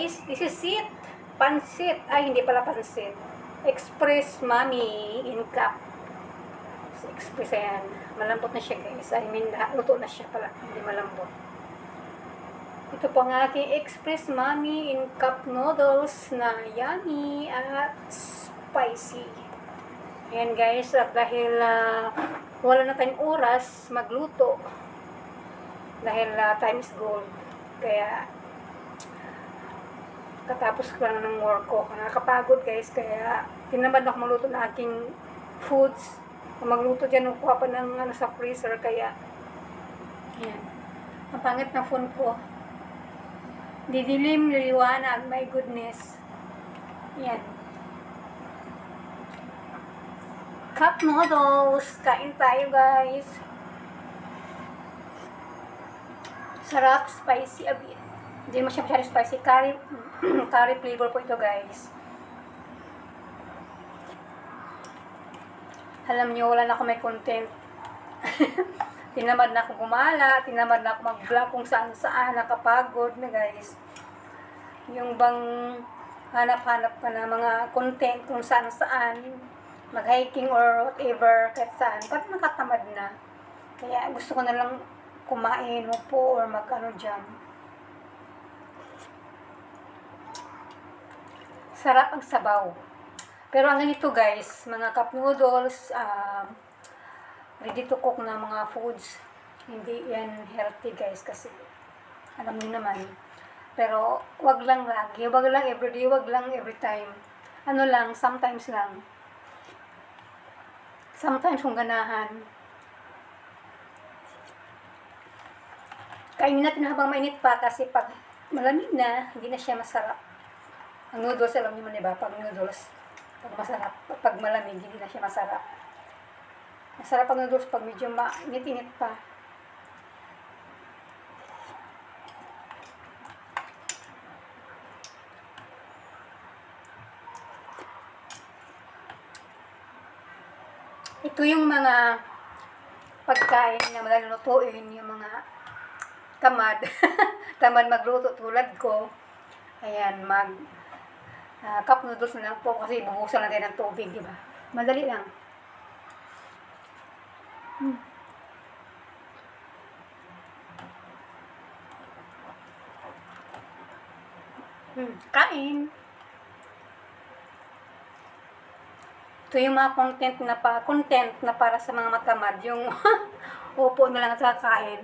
guys, this is it. Pansit. Ay, hindi pala pansit. Express Mami in cup. Express yan. Malambot na siya guys. I mean, luto na siya pala. Hindi malambot. Ito po ang aking Express Mami in cup noodles na yummy at spicy. Ayan guys, at dahil wala na tayong oras magluto. Dahil time is gold. Kaya katapos ko lang ng work ko. Nakakapagod guys, kaya tinamad ako magluto ng aking foods. Magluto dyan, kuha pa ng sa freezer, kaya yan. Ang pangit na phone ko. Didilim, liliwanag, my goodness. Yan. Cup noodles. Kain tayo guys. Sarap, spicy a bit. Hindi mo siya masyadong spicy. Curry flavor po ito guys. Alam niyo, wala na ako may content. Tinamad na ako gumala, tinamad na ako mag-vlog kung saan-saan, nakapagod na guys. Yung bang hanap-hanap ka na mga content kung saan-saan, mag-hiking or whatever, kahit saan, parang nakatamad na. Kaya gusto ko na lang kumain mo po or mag-ano dyan. Sarap ang sabaw. Pero ang ganito guys, mga cup noodles, ready to cook na mga foods, hindi yan healthy guys kasi alam niyo naman. Pero wag lang lagi, wag lang everyday, wag lang every time. Ano lang, sometimes lang. Sometimes kung ganahan. Kainin natin habang mainit pa kasi pag malamig na, hindi na siya masarap. Ang noodles, alam niyo man diba? Pag noodles, pag masarap, pag malamig, hindi na siya masarap. Masarap ang noodles pag medyo mainit-init pa. Ito yung mga pagkain na malulutuin, yung mga tamad. Tamad magluto tulad ko. Ayan, cup noodles na lang po kasi bubusan lang tayo ng tubig, di ba? Madali lang. Kain. Ito yung mga content na para sa mga matamad, yung upo na lang at kakain.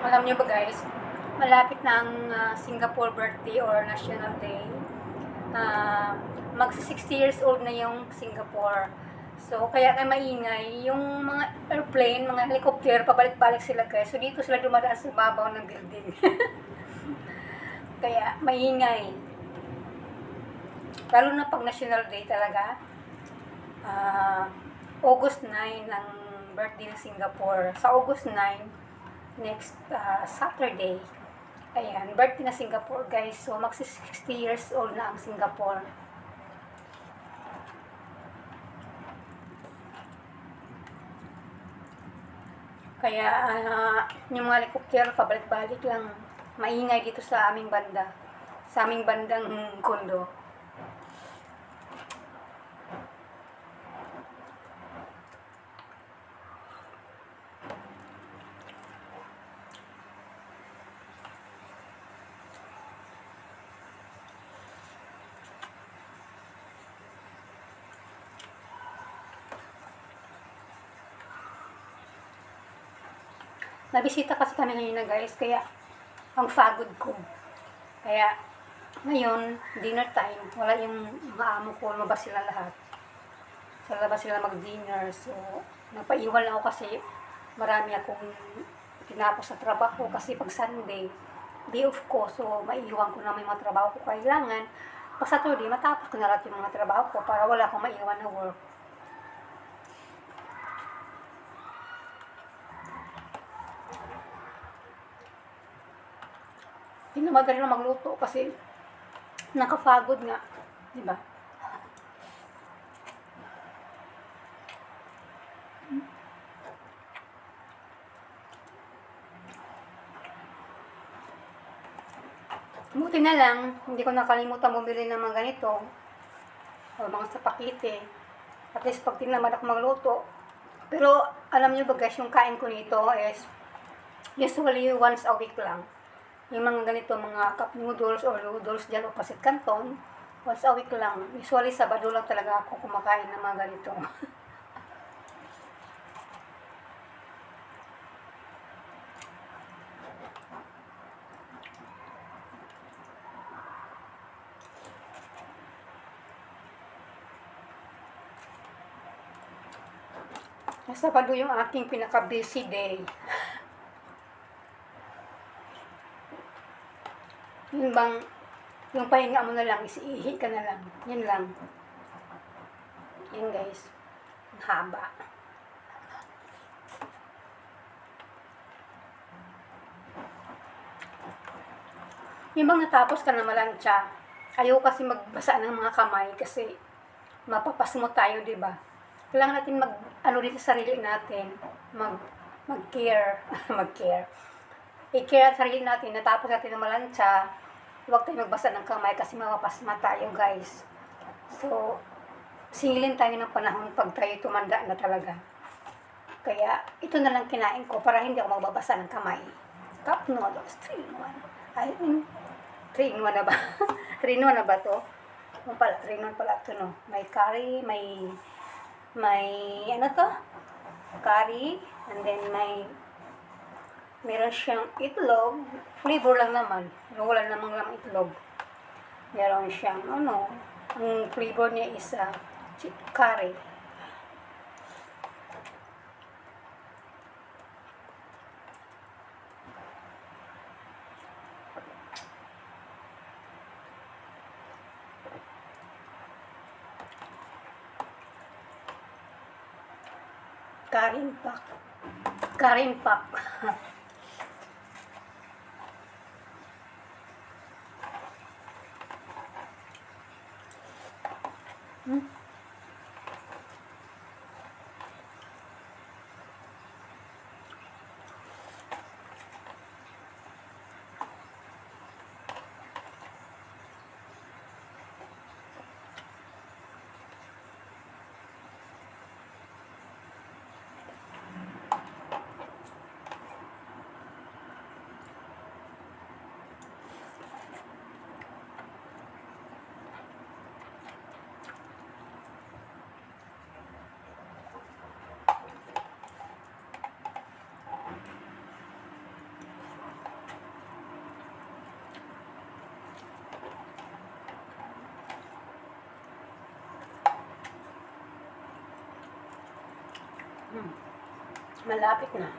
Alam niyo ba guys, malapit na ang Singapore birthday or National Day. Mag 60 years old na yung Singapore. So, kaya na maingay, yung mga airplane, mga helicopter, pabalik-balik sila guys. So, dito sila dumadaan sa babaw ng building. Kaya, maingay. Lalo na pag National Day talaga. August 9 ang birthday ng Singapore. Sa August 9, next Saturday, ayan, birthday na Singapore guys. So, mag 60 years old na ang Singapore. Kaya, yung mga helicopter, pabalik-balik lang. Maingay dito sa aming banda. Sa aming bandang kondo. Nabisita kasi kami ngayon na guys, kaya ang pagod ko. Kaya ngayon, dinner time, wala yung mga amo ko, lumabas sila lahat. Sa labas sila mag-dinner. So, napaiwan lang ako kasi marami akong tinapos sa trabaho kasi pag Sunday, day off ko. So, maiiwan ko na may mga trabaho ko kailangan. Pag Saturday, matapos ko na lahat yung mga trabaho ko para wala akong maiwan na work. Hindi na madali na magluto kasi nakapagod nga, di ba? Buti na lang, hindi ko nakalimutan bumili ng mga ganito. O mga sa pakete. At least pag tinamad ako magluto. Pero alam niyo ba guys, yung kain ko nito is usually once a week lang. Yung mga ganito, mga cup noodles or noodles dyan o pasit canton, once a week lang. Usually Sabado lang talaga ako kumakain ng mga ganito. Sabado yung aking pinaka-busy day. Yung bang, yung pahinga mo na lang, isiihi ka na lang. Yan lang. Yan guys. Ang haba. Yung bang natapos ka na malansya, ayaw kasi magbasa ng mga kamay kasi mapapasmo tayo, di ba? Kailangan natin ano dito sa sarili natin, mag-care, mag-care. I-care ang sarili natin, natapos natin ng malansya, huwag tayo magbasa ng kamay kasi mapapasma tayo, guys. So, singilin tayo ng panahon pag tayo tumanda na talaga. Kaya, ito na lang kinain ko para hindi ako magbabasa ng kamay. Cup noodles, 3-in-1. I mean, 3-in-1 na ba? 3-in-1 na ba to? Ano pala, 3-in-1 pala ito, no? May curry, may ano to? Curry, and then meron siyang itlog, flavor lang naman, wala namang lamang itlog. Meron siyang, ang flavor niya is curry. Karin pak. Malapit na.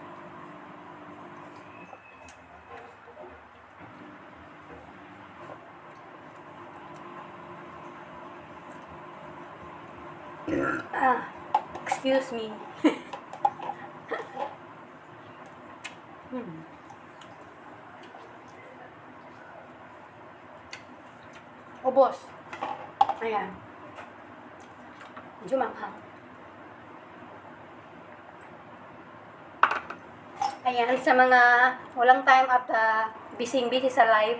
Excuse me. Ubos. Ayan. Medyo manghang. Ayan, sa mga walang time at busy sa live,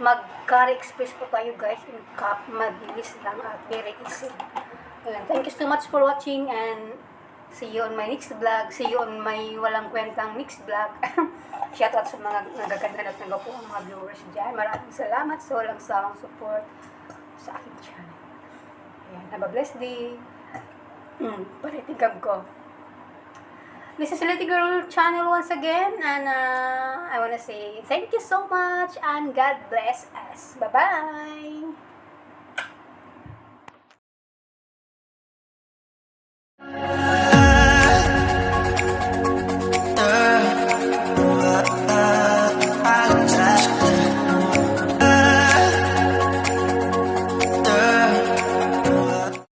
mag-curry express po tayo guys in cup. Mabilis lang at very easy. Ayan, thank you so much for watching and see you on my next vlog. See you on my walang kwentang next vlog. Shoutout sa mga nagaganda at nagapo ang mga viewers dyan. Maraming salamat sa walang sawang support sa aking channel. Ayan, have a blessed day. Paritigam ko. This is Little Girl channel once again, and I wanna say thank you so much and God bless us. Bye-bye!